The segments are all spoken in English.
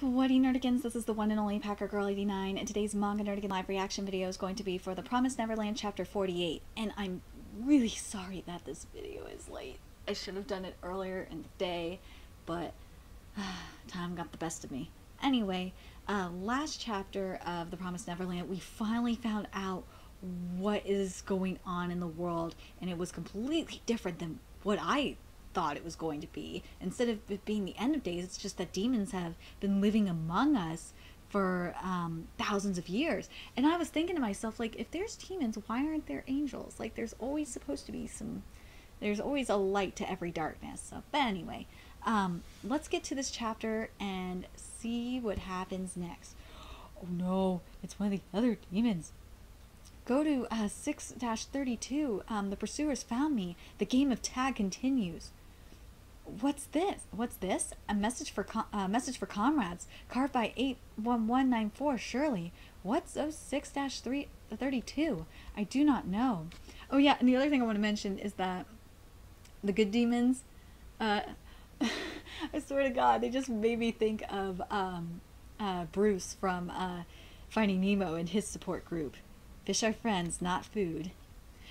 What nerdigans, this is the one and only Packer Girl 89, and today's Manga Nerdigan live reaction video is going to be for The Promised Neverland chapter 48, and I'm really sorry that this video is late. I should have done it earlier in the day, but time got the best of me. Anyway, last chapter of The Promised Neverland, we finally found out what is going on in the world, and it was completely different than what I thought it was going to be. Instead of it being the end of days, it's just that demons have been living among us for thousands of years. And I was thinking to myself, like, if there's demons, why aren't there angels? Like, there's always supposed to be there's always a light to every darkness. So, but anyway, let's get to this chapter and see what happens next. Oh no, it's one of the other demons. Go to 6-32. The pursuers found me. The game of tag continues. What's this? What's this? A message for comrades, carved by 81194. Surely. What's 6-32? I do not know. Oh yeah, and the other thing I want to mention is that the good demons, I swear to God, they just made me think of Bruce from Finding Nemo and his support group. Fish are friends, not food.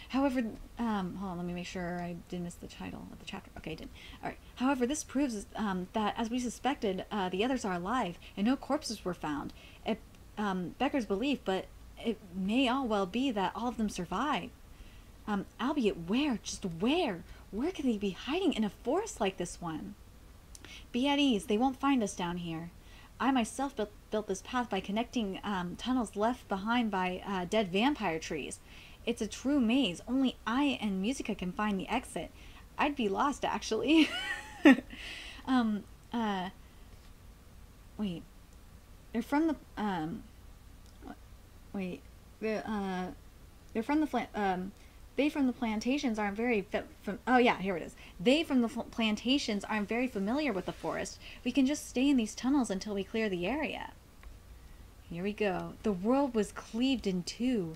However, hold on, let me make sure I didn't miss the title of the chapter. Okay, I didn't. Alright. However, this proves that, as we suspected, the others are alive, and no corpses were found. It beggars belief, but it may all well be that all of them survived. Albeit where? Just where? Where could they be hiding in a forest like this one? Be at ease, they won't find us down here. I myself built this path by connecting tunnels left behind by dead vampire trees. It's a true maze. Only I and Musica can find the exit. I'd be lost, actually. Wait. They're from the, wait. They're from the, they from the plantations aren't very, oh yeah, here it is. They from the plantations aren't very familiar with the forest. We can just stay in these tunnels until we clear the area. Here we go. The world was cleaved in two.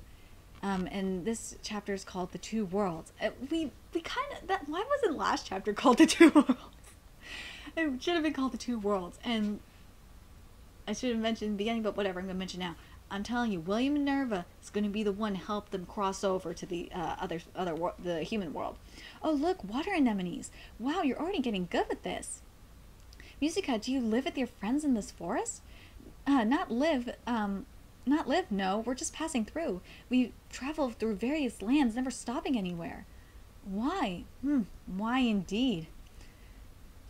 And this chapter is called The Two Worlds. We kind of, why wasn't last chapter called The Two Worlds? It should have been called The Two Worlds. And I should have mentioned in the beginning, but whatever, I'm going to mention now. I'm telling you, William Minerva is going to be the one to help them cross over to the the human world. Oh look, water anemones. Wow, you're already getting good with this. Musica, do you live with your friends in this forest? Not live, no, we're just passing through. We travel through various lands, never stopping anywhere. Why? Why indeed?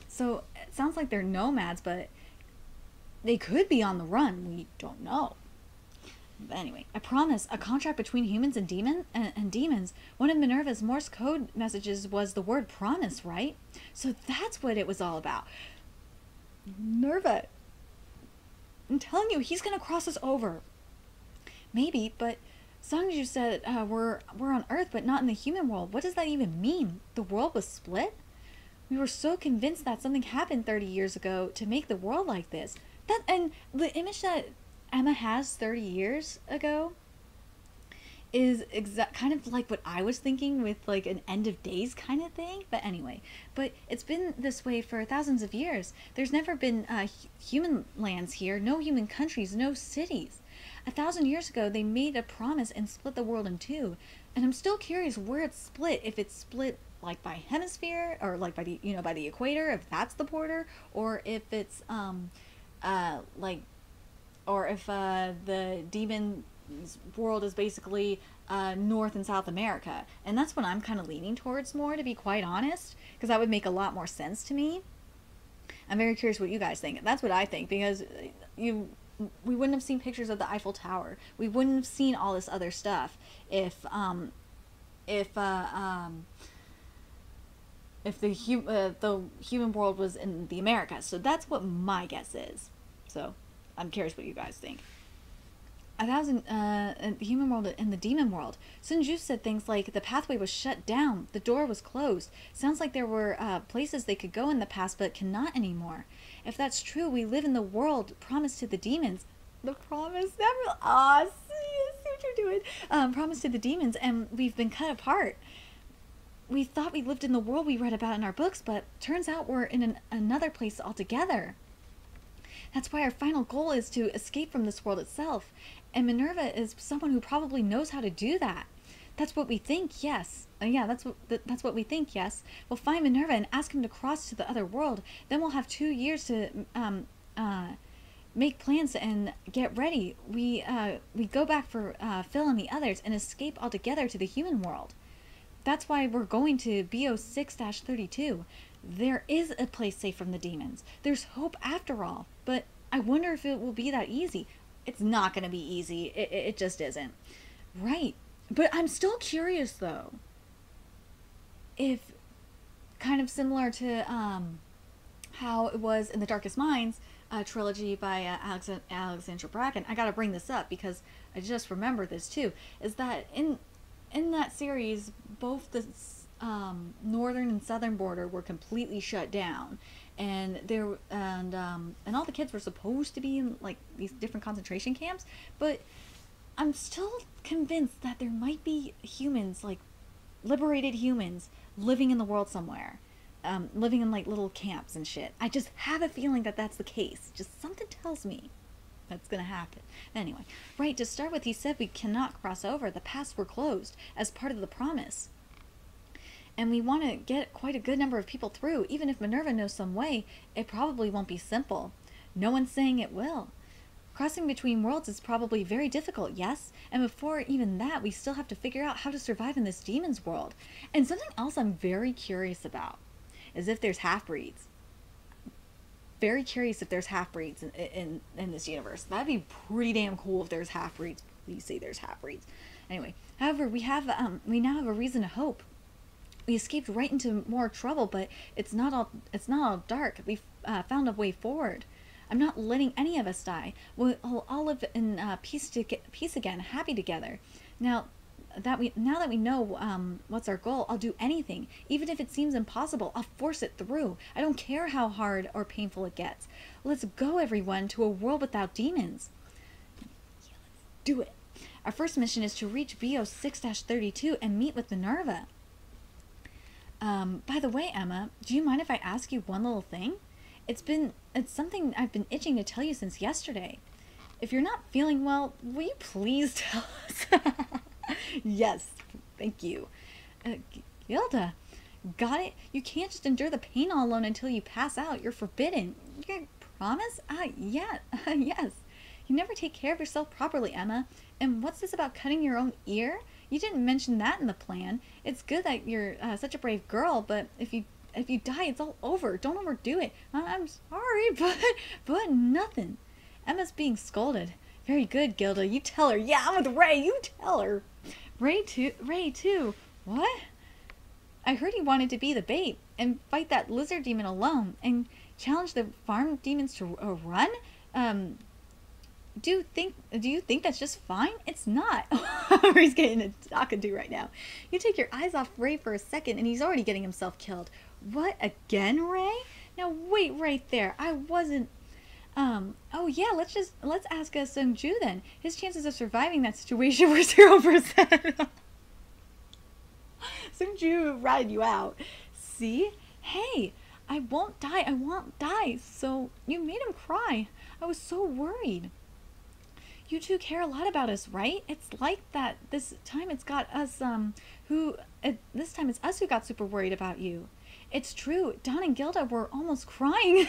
So, it sounds like they're nomads, but they could be on the run. We don't know. But anyway, I promise, a contract between humans and demons. One of Minerva's Morse code messages was the word promise, right? So that's what it was all about. Minerva, I'm telling you, he's gonna cross us over. Maybe, but Sanju said we're on Earth, but not in the human world. What does that even mean? The world was split? We were so convinced that something happened 30 years ago to make the world like this. And the image that Emma has 30 years ago is kind of like what I was thinking with like an end of days kind of thing. But anyway, but it's been this way for thousands of years. There's never been human lands here, no human countries, no cities. 1,000 years ago, they made a promise and split the world in two. And I'm still curious where it's split. If it's split like by hemisphere, or like by the by the equator, if that's the border, or if it's or if the demon world is basically North and South America. And that's what I'm kind of leaning towards more, to be quite honest, because that would make a lot more sense to me. I'm very curious what you guys think. That's what I think, because we wouldn't have seen pictures of the Eiffel Tower. We wouldn't have seen all this other stuff if the human world was in the Americas. So that's what my guess is. So I'm curious what you guys think. The human world and the demon world. Sunju said things like the pathway was shut down, the door was closed. Sounds like there were places they could go in the past but cannot anymore. If that's true, we live in the world promised to the demons. The promise never. Ah, see what you're doing. Promised to the demons, and we've been cut apart. We thought we lived in the world we read about in our books, but turns out we're in another place altogether. That's why our final goal is to escape from this world itself. And Minerva is someone who probably knows how to do that. That's what we think, yes. Yeah, that's what we think, yes. We'll find Minerva and ask him to cross to the other world. Then we'll have 2 years to make plans and get ready. We go back for Phil and the others and escape altogether to the human world. That's why we're going to BO6-32. There is a place safe from the demons. There's hope after all. But I wonder if it will be that easy. It's not going to be easy. It just isn't. Right. But I'm still curious, though. If, kind of similar to how it was in The Darkest Minds, a trilogy by Alexandra Bracken. I gotta bring this up because I just remembered this too. Is that in that series, both the northern and southern border were completely shut down, and all the kids were supposed to be in like these different concentration camps. But I'm still convinced that there might be humans, like liberated humans, living in the world somewhere. Living in like little camps and shit. I just have a feeling that that's the case. Just something tells me that's gonna happen. Anyway, right, to start with, he said we cannot cross over. The paths were closed as part of the promise. And we want to get quite a good number of people through. Even if Minerva knows some way, it probably won't be simple. No one's saying it will. Crossing between worlds is probably very difficult, yes? And before even that, we still have to figure out how to survive in this demon's world. And something else I'm very curious about is if there's half-breeds. Very curious if there's half-breeds in this universe. That'd be pretty damn cool if there's half-breeds. Please say there's half-breeds. Anyway, however, we now have a reason to hope. We escaped right into more trouble, but it's not all dark. We've found a way forward. I'm not letting any of us die. We'll all live in peace again, happy together. Now that we know what's our goal, I'll do anything, even if it seems impossible. I'll force it through. I don't care how hard or painful it gets. Let's go, everyone, to a world without demons. Yeah, let's do it. Our first mission is to reach BO6-32 and meet with Minerva. By the way, Emma, do you mind if I ask you one little thing? It's something I've been itching to tell you since yesterday. If you're not feeling well, will you please tell us? Yes, thank you. Gilda, got it? You can't just endure the pain all alone until you pass out. You're forbidden. You promise? Yeah, yes. You never take care of yourself properly, Emma. And what's this about cutting your own ear? You didn't mention that in the plan. It's good that you're such a brave girl, but if you die, it's all over. Don't overdo it. I'm sorry, but nothing. Emma's being scolded. Very good, Gilda. You tell her. Yeah, I'm with Ray. You tell her. Ray too. What? I heard he wanted to be the bait and fight that lizard demon alone and challenge the farm demons to run. Do you think that's just fine? It's not. Ray's getting a talking to right now. You take your eyes off Ray for a second and he's already getting himself killed. What, again, Ray? Now wait right there. I wasn't. Oh yeah, let's ask Sungju then. His chances of surviving that situation were 0%. Sungju ratted you out. See? Hey, I won't die. So you made him cry. I was so worried. You two care a lot about us, right? It's like that this time it's us who got super worried about you. It's true. Don and Gilda were almost crying.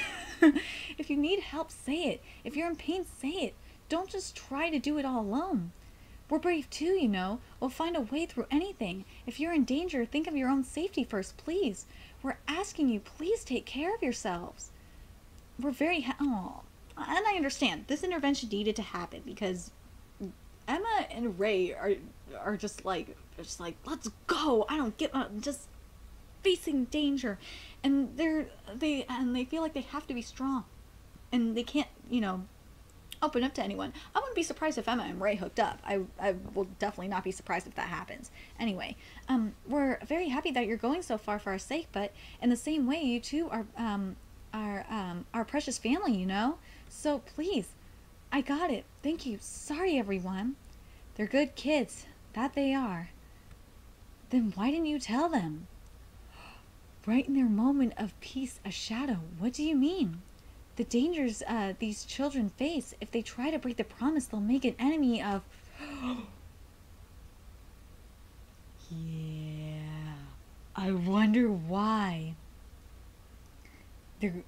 If you need help, say it. If you're in pain, say it. Don't just try to do it all alone. We're brave too, you know. We'll find a way through anything. If you're in danger, think of your own safety first, please. We're asking you, please take care of yourselves. We're very and I understand this intervention needed to happen because Emma and Ray are just like let's go. I don't get just facing danger, and they feel like they have to be strong, and they can't open up to anyone. I wouldn't be surprised if Emma and Ray hooked up. I will definitely not be surprised if that happens. Anyway, we're very happy that you're going so far for our sake, but in the same way, you two are our precious family, you know. So please, I got it. Thank you. Sorry, everyone. They're good kids. That they are. Then why didn't you tell them? Right in their moment of peace, a shadow. What do you mean? the dangers these children face. If they try to break the promise, they'll make an enemy of. Yeah. I wonder why. They're.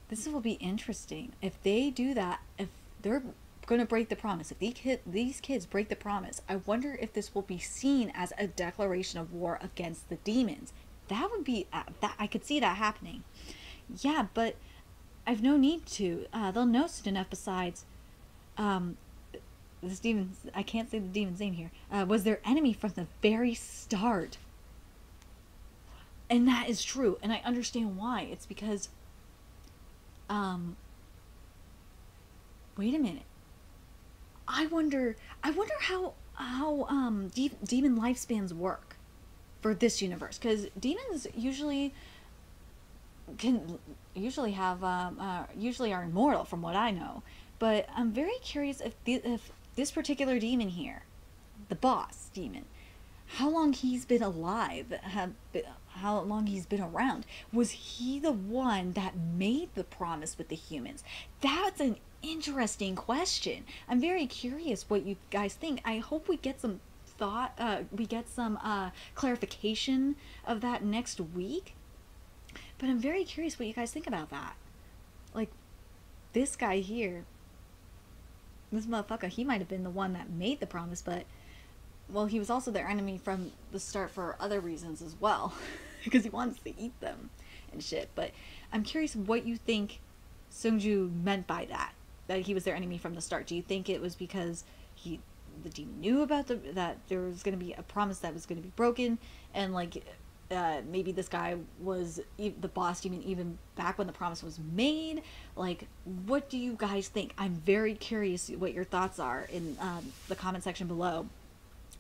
This will be interesting. If they do that, if they're going to break the promise, if these kids break the promise, I wonder if this will be seen as a declaration of war against the demons. That would be that I could see that happening. Yeah, but I've no need to. They'll know soon enough. Besides, this demon, I can't say the demon's name here, was their enemy from the very start. And that is true, and I understand why. It's because, wait a minute. I wonder how demon lifespans work for this universe, because demons usually are immortal, from what I know. But I'm very curious if this particular demon here, the boss demon, how long he's been alive, how long he's been around. Was he the one that made the promise with the humans? That's an interesting question. I'm very curious what you guys think. I hope we get some clarification of that next week. But I'm very curious what you guys think about that. Like, this guy here, this motherfucker, he might have been the one that made the promise, but, well, he was also their enemy from the start for other reasons as well. Because he wants to eat them and shit. But I'm curious what you think Seungju meant by that he was their enemy from the start. Do you think it was because the demon knew about that there was going to be a promise that was going to be broken, and like maybe this guy was the boss demon even back when the promise was made? Like, what do you guys think? I'm very curious what your thoughts are in the comment section below.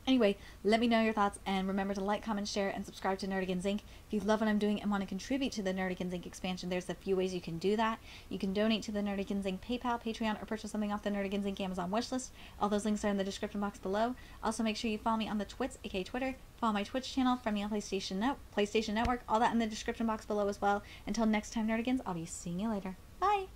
Anyway, let me know your thoughts, and remember to like, comment, share, and subscribe to Nerdigans Inc. If you love what I'm doing and want to contribute to the Nerdigans Inc. expansion, there's a few ways you can do that. You can donate to the Nerdigans Inc. PayPal, Patreon, or purchase something off the Nerdigans Inc. Amazon wishlist. All those links are in the description box below. Also, make sure you follow me on the Twits, aka Twitter. Follow my Twitch channel, friend me on PlayStation Network, all that in the description box below as well. Until next time, Nerdigans, I'll be seeing you later. Bye!